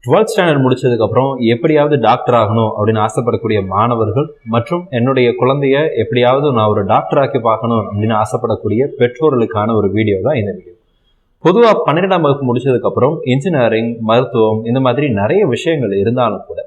12th standard முடிச்சதுக்கு அப்புறம் எப்படியாவது டாக்டர் ஆகணும் அப்படின்னு ஆசைப்படக்கூடிய மாணவர்கள் மற்றும் என்னுடைய குழந்தைய எப்படியாவது நான் ஒரு டாக்டர் ஆக்கி பார்க்கணும் அப்படின்னு ஆசைப்படக்கூடிய பெற்றோர்களுக்கான ஒரு வீடியோ தான் இந்த வீடியோ. பொதுவாக 12ஆம் வகுப்பு முடிச்சதுக்கு அப்புறம் இன்ஜினியரிங், மருத்துவம் இந்த மாதிரி நிறைய விஷயங்கள் இருந்தாலும் கூட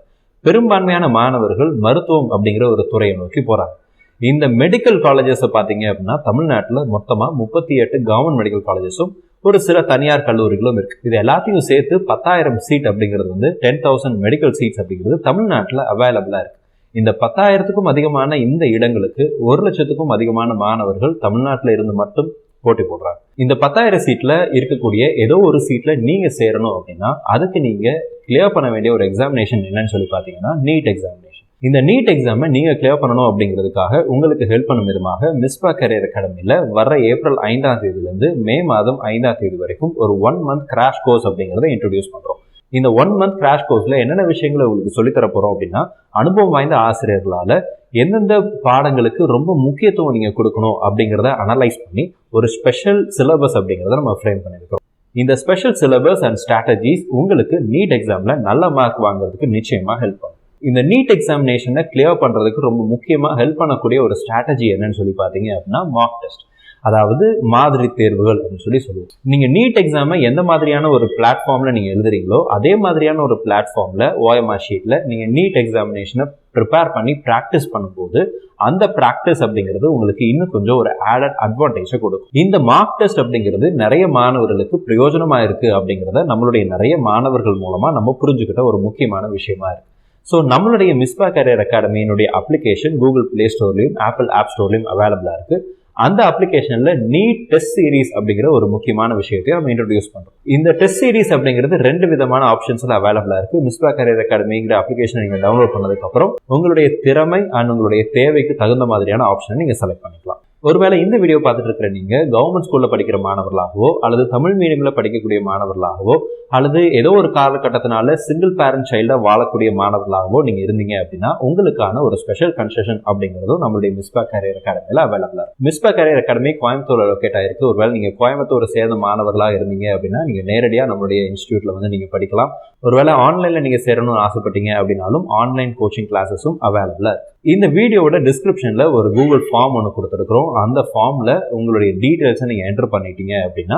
பெரும்பான்மையான மாணவர்கள் மருத்துவம் அப்படிங்கிற ஒரு துறையை நோக்கி போறாங்க. இந்த மெடிக்கல் காலேஜஸை பார்த்தீங்க அப்படின்னா தமிழ்நாட்டில் மொத்தமாக 38 கவர்மெண்ட் மெடிக்கல் காலேஜஸும் ஒரு சில தனியார் கல்லூரிகளும் இருக்கு. இது எல்லாத்தையும் சேர்த்து 10,000 சீட் அப்படிங்கிறது 10,000 மெடிக்கல் சீட்ஸ் அப்படிங்கிறது தமிழ்நாட்டில் அவைலபிளா இருக்கு. இந்த 10,000க்கும் அதிகமான இந்த இடங்களுக்கு 1,00,000க்கும் அதிகமான மாணவர்கள் தமிழ்நாட்டில் இருந்து மட்டும் போட்டி போடுறாங்க. இந்த 10,000 சீட்ல இருக்கக்கூடிய ஏதோ ஒரு சீட்ல நீங்க சேரணும் அப்படின்னா அதுக்கு நீங்க கிளியர் பண்ண வேண்டிய ஒரு எக்ஸாமினேஷன் என்னன்னு சொல்லி பார்த்தீங்கன்னா நீட் எக்ஸாமினேஷன். இந்த நீட் எக்ஸாமை நீங்க கிளியர் பண்ணணும் அப்படிங்கிறதுக்காக உங்களுக்கு ஹெல்ப் பண்ணும் விதமாக மிஸ்பா கரியர் அகாடமியில் வர ஏப்ரல் 5ஆம் தேதியிலிருந்து மே மாதம் 5ஆம் தேதி வரைக்கும் ஒரு 1 மந்த் கிராஷ் கோர்ஸ் அப்படிங்கிறத இன்ட்ரோடியூஸ் பண்றோம். இந்த 1 மந்த் கிராஷ் கோர்ஸ்ல என்னென்ன விஷயங்களை உங்களுக்கு சொல்லித்தர போறோம் அப்படின்னா அனுபவம் வாய்ந்த ஆசிரியர்களால எந்தெந்த பாடங்களுக்கு ரொம்ப முக்கியத்துவம் நீங்க கொடுக்கணும் அப்படிங்கிறத அனலைஸ் பண்ணி ஒரு ஸ்பெஷல் சிலபஸ் அப்படிங்கிறத நம்ம ஃப்ரேம் பண்ணியிருக்கிறோம். இந்த ஸ்பெஷல் சிலபஸ் அண்ட் ஸ்ட்ராட்டஜிஸ் உங்களுக்கு நீட் எக்ஸாம்ல நல்ல மார்க் வாங்குறதுக்கு நிச்சயமா ஹெல்ப் பண்ணும். இந்த நீட் எக்ஸாமினேஷனை கிளியர் பண்றதுக்கு ரொம்ப முக்கியமா ஹெல்ப் பண்ணக்கூடிய ஒரு ஸ்ட்ராட்டஜி என்னன்னு சொல்லி பாத்தீங்க அப்படின்னா மார்க் டெஸ்ட், அதாவது மாதிரி தேர்வுகள் அப்படின்னு சொல்லி சொல்லுவோம். நீங்க நீட் எக்ஸாமை எந்த மாதிரியான ஒரு பிளாட்ஃபார்ம்ல நீங்க எழுதுறீங்களோ அதே மாதிரியான ஒரு பிளாட்ஃபார்ம்ல OMR ஷீட்ல நீங்க நீட் எக்ஸாமினேஷனை ப்ரிப்பேர் பண்ணி ப்ராக்டிஸ் பண்ணும்போது அந்த ப்ராக்டிஸ் அப்படிங்கிறது உங்களுக்கு இன்னும் கொஞ்சம் ஒரு ஆடட் அட்வான்டேஜை கொடுக்கும். இந்த மார்க் டெஸ்ட் அப்படிங்கிறது நிறைய மாணவர்களுக்கு பிரயோஜனமா இருக்கு அப்படிங்கிறத நம்மளுடைய நிறைய மாணவர்கள் மூலமா நம்ம புரிஞ்சுக்கிட்ட ஒரு முக்கியமான விஷயமா இருக்கு. ஸோ நம்மளுடைய மிஸ்பா கரியர் அகாடமியினுடைய அப்ளிகேஷன் கூகுள் பிளே ஸ்டோர்லையும் ஆப்பிள் ஆப் ஸ்டோர்லையும் அவைலபிளா இருக்கு. அந்த அப்ளிகேஷன்ல நீட் டெஸ்ட் சீரிஸ் அப்படிங்கிற ஒரு முக்கியமான விஷயத்தையும் நம்ம இன்ட்ரோடியூஸ் பண்றோம். இந்த டெஸ்ட் சீரிஸ் அப்படிங்கிறது 2 விதமான ஆப்ஷன்ஸ்ல அவைலபிளா இருக்கு. மிஸ்பா கரியர் அகாடமிங்கிற அப்ளிகேஷன் நீங்க டவுன்லோட் பண்ணதுக்கு அப்புறம் உங்களுடைய திறமை அண்ட் உங்களுடைய தேவைக்கு தகுந்த மாதிரியான ஆப்ஷனை நீங்க செலக்ட் பண்ணிக்கலாம். ஒருவேளை இந்த வீடியோ பார்த்துட்டு இருக்கிற நீங்க கவர்மெண்ட் ஸ்கூல்ல படிக்கிற மாணவர்களாகவோ அல்லது தமிழ் மீடியம்ல படிக்கக்கூடிய மாணவர்களாகவோ அல்லது ஏதோ ஒரு காலகட்டத்தினால சிங்கிள் பேரண்ட் சைல்டா வாழக்கூடிய மாணவர்களாகவோ நீங்க இருந்தீங்க அப்படின்னா உங்களுக்கான ஒரு ஸ்பெஷல் கன்செஷன் அப்படிங்கிறதும் நம்மளுடைய மிஸ்பா கரியர் அகாடமியில அவைலபிளா இருக்கு. மிஸ்பா கரியர் அகாடமி கோயம்புத்தூர்ல லொக்கேட் ஆயிருக்கு. ஒருவேளை நீங்க கோயம்புத்தூரை சேர்ந்த மாணவர்களாக இருந்தீங்க அப்படின்னா நீங்க நேரடியா நம்மளுடைய இன்ஸ்டிடியூட்ல நீங்க படிக்கலாம். ஒருவேளை ஆன்லைன்ல நீங்க சேரணும்னு ஆசைப்பட்டீங்க அப்படின்னாலும் ஆன்லைன் கோச்சிங் கிளாஸஸும் அவைலபிளா இருக்கு. இந்த வீடியோட டிஸ்கிரிப்ஷன்ல ஒரு கூகுள் ஃபார்ம் ஒன்று கொடுத்துருக்கிறோம். அந்த ஃபார்ம்ல உங்களுடைய டீடைல்ஸை நீங்க என்டர் பண்ணிட்டீங்க அப்படின்னா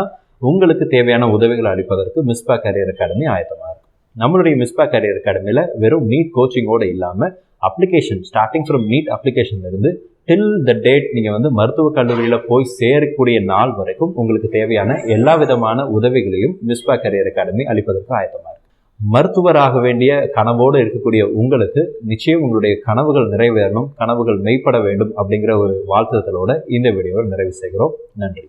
உங்களுக்கு தேவையான உதவிகளை அளிப்பதற்கு மிஸ்பா கரியர் அகாடமி ஆயத்தமா இருக்கு. நம்மளுடைய மிஸ்பா கரியர் அகாடமியில வெறும் நீட் கோச்சிங்கோட இல்லாம அப்ளிகேஷன் ஸ்டார்டிங் ஃப்ரம் நீட் அப்ளிகேஷன்ல இருந்து டில் த டேட் நீங்க மருத்துவக் கல்லூரியில போய் சேரக்கூடிய நாள் வரைக்கும் உங்களுக்கு தேவையான எல்லா விதமான உதவிகளையும் மிஸ்பா கரியர் அகாடமி அளிப்பதற்கு ஆயத்தமா இருக்கு. மருத்துவராக வேண்டிய கனவோடு இருக்கக்கூடிய உங்களுக்கு நிச்சயம் உங்களுடைய கனவுகள் நிறைவேறணும், கனவுகள் மெய்ப்பட வேண்டும் அப்படிங்கிற ஒரு வாழ்த்துதலோட இந்த வீடியோவை நிறைவு செய்கிறோம். நன்றி.